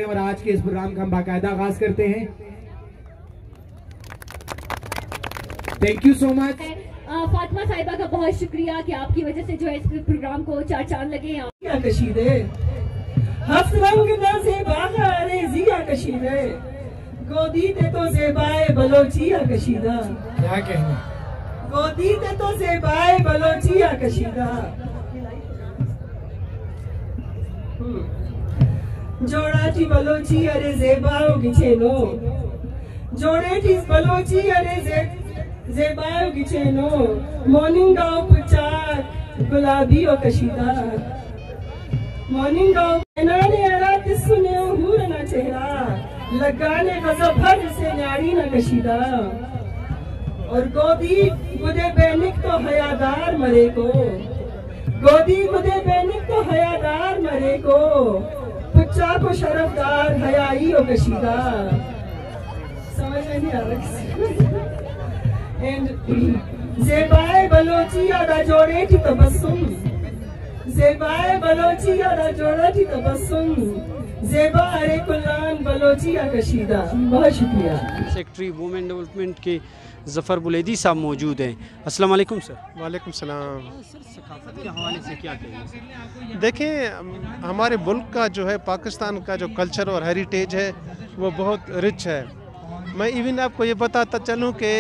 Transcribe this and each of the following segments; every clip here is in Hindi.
हैं और आज के इस प्रोग्राम का हम बाकायदा आगाज करते हैं। Thank you so much. Fatima साहिबा का बहुत शुक्रिया कि आपकी वजह से जो है इस प्रोग्राम को चार चांद लगे। कशीदे हफ्त रंग ना ज़ेबा जिया कशीदे गोदी ते तो ज़ेबाए बलोचिया कशीदा। क्या कहना, गोदी ते तो ज़ेबाए बलोचिया कशीदा। जोड़ा टी बलोची अरे ज़ेबाओ गिचेनो जोड़े टी बलोची अरे ज़ेबाओ गिचेनो मॉर्निंग गाँव पुचाक गुलाबी ओ कशीदा। मॉर्निंग गाँव नाने रात सुने हूर ना चेहरा लगाने गज़ब भर से न्यारी ना कशीदा। और गोदी गुदे बैनिक तो हयादार मरे को गोदी गुदे बैनिक तो हयादार मरे को पुच्चा को शरफदार हयाई ओ कशीदा। समझ में नहीं आ रहा। एंड ज़ेबाए बलोची आदा जोड़े थी तबस्सुम ज़ेबाए बलोची आदा जोड़ा थी तबस्सुम ज़ेबा अरे कुलान बलोचिया कशीदा। बहुत शुक्रिया। सेक्रेटरी वुमेन डेवलपमेंट के ज़फ़र बुलैदी साहब मौजूद हैं। अस्सलाम वालेकुम सर। वालेकुम सलाम। सर सकाफ़त के हवाले से क्या कहेंगे? देखें, हमारे मुल्क का जो है पाकिस्तान का जो कल्चर और हेरिटेज है वो बहुत रिच है। मैं इवन आपको ये बताता चलूँ कि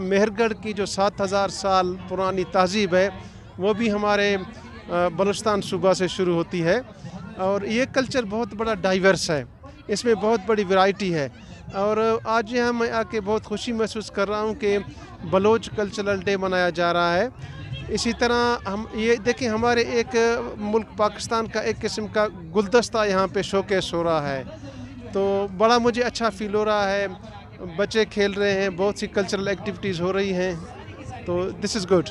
मेहरगढ़ की जो 7000 साल पुरानी तहज़ीब है वो भी हमारे बलूचिस्तान सूबा से शुरू होती है और ये कल्चर बहुत बड़ा डाइवर्स है, इसमें बहुत बड़ी वैरायटी है। और आज यहाँ मैं आके बहुत खुशी महसूस कर रहा हूँ कि बलोच कल्चरल डे मनाया जा रहा है। इसी तरह हम ये देखें, हमारे एक मुल्क पाकिस्तान का एक किस्म का गुलदस्ता यहाँ पे शोकेस हो रहा है, तो बड़ा मुझे अच्छा फील हो रहा है। बच्चे खेल रहे हैं, बहुत सी कल्चरल एक्टिविटीज़ हो रही हैं, तो this is good.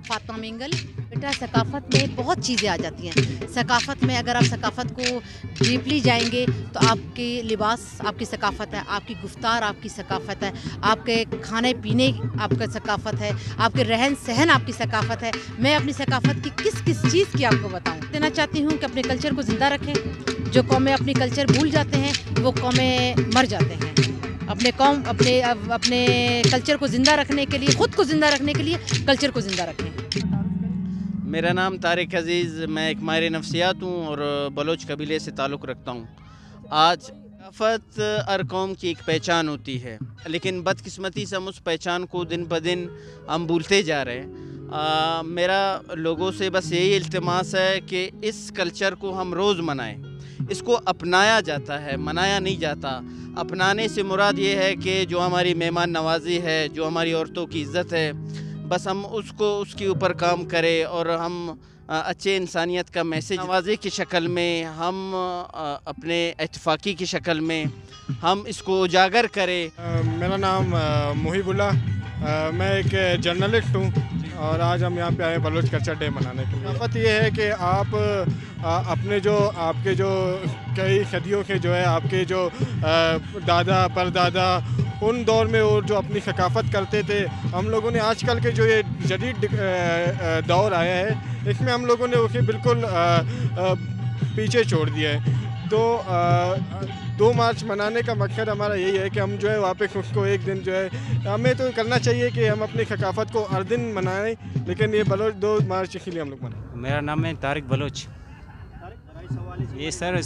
Fatima mingle. बेटा, सकाफ़त में बहुत चीज़ें आ जाती हैं। सकाफ़त में अगर आप सकाफ़त को डीपली जाएंगे तो आपके लिबास आपकी सकाफ़त है, आपकी गुफ्तार आपकी सकाफ़त है, आपके खाने पीने आपका सकाफ़त है, आपके रहन सहन आपकी सकाफ़त है। मैं अपनी सकाफ़त की किस किस चीज़ की आपको बताऊं। देना चाहती हूं कि अपने कल्चर को ज़िंदा रखें। जो कौमें अपनी कल्चर भूल जाते हैं वो कौमें मर जाते हैं। अपने कल्चर को ज़िंदा रखने के लिए, ख़ुद को ज़िंदा रखने के लिए कल्चर को ज़िंदा रखें। मेरा नाम तारिक अज़ीज़, मैं एक माहिर नफ्सियात हूँ और बलोच कबीले से ताल्लुक़ रखता हूँ। आज सकाफ़त हर कौम की एक पहचान होती है, लेकिन बदकिस्मती से हम उस पहचान को दिन ब दिन हम भूलते जा रहे हैं। मेरा लोगों से बस यही इल्तिमास है कि इस कल्चर को हम रोज़ मनाएं। इसको अपनाया जाता है, मनाया नहीं जाता। अपनाने से मुराद ये है कि जो हमारी मेहमान नवाजी है, जो हमारी औरतों की इज़्ज़त है, बस हम उसके ऊपर काम करें और हम अच्छे इंसानियत का मैसेज नवाज़े की शक्ल में, हम अपने इत्तफ़ाक़ी की शक्ल में हम इसको उजागर करें। मेरा नाम मुहिबुल्लाह, मैं एक जर्नलिस्ट हूँ और आज हम यहाँ पे आए बलोच कल्चर डे मनाने के लिए। बात ये है कि आप अपने जो आपके जो कई सदियों के जो है आपके जो दादा परदादा उन दौर में वो जो अपनी सकाफ़त करते थे, हम लोगों ने आजकल के जो ये जदीद दौर आया है इसमें हम लोगों ने उसे बिल्कुल पीछे छोड़ दिया है। तो 2 मार्च मनाने का मकसद हमारा यही है कि हम जो है वापस उसको एक दिन जो है हमें तो करना चाहिए कि हम अपनी सकाफ़त को हर दिन मनाएं, लेकिन ये बलोच 2 मार्च के लिए हम लोग मनाएं। मेरा नाम है तारिक बलोच। ये सर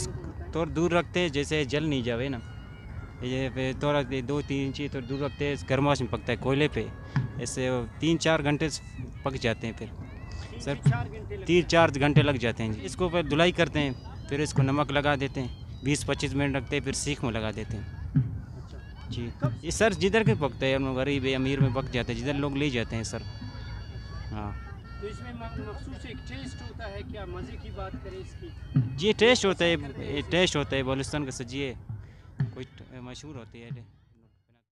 थोड़ा दूर रखते हैं, जैसे जल नहीं जावे ना, ये थोड़ा 2-3 इंची तो दूर रखते हैं। गर्माश में पकता है कोयले पे, ऐसे 3-4 घंटे पक जाते हैं। फिर सर 3-4 घंटे लग जाते हैं। इसको फिर धुलाई करते हैं, फिर इसको नमक लगा देते हैं, 20-25 मिनट रखते हैं, फिर सीख में लगा देते हैं। जी, ये सर जिधर के पकता है, हम लोग गरीब अमीर में पक जाते हैं, जिधर लोग ले जाते हैं सर। हाँ, तो इसमें मखसूस एक टेस्ट होता है क्या? मज़े की बात करें इसकी, जी टेस्ट होता है, टेस्ट होता है। बलूचिस्तान का सब्जी है, कोई मशहूर होती है।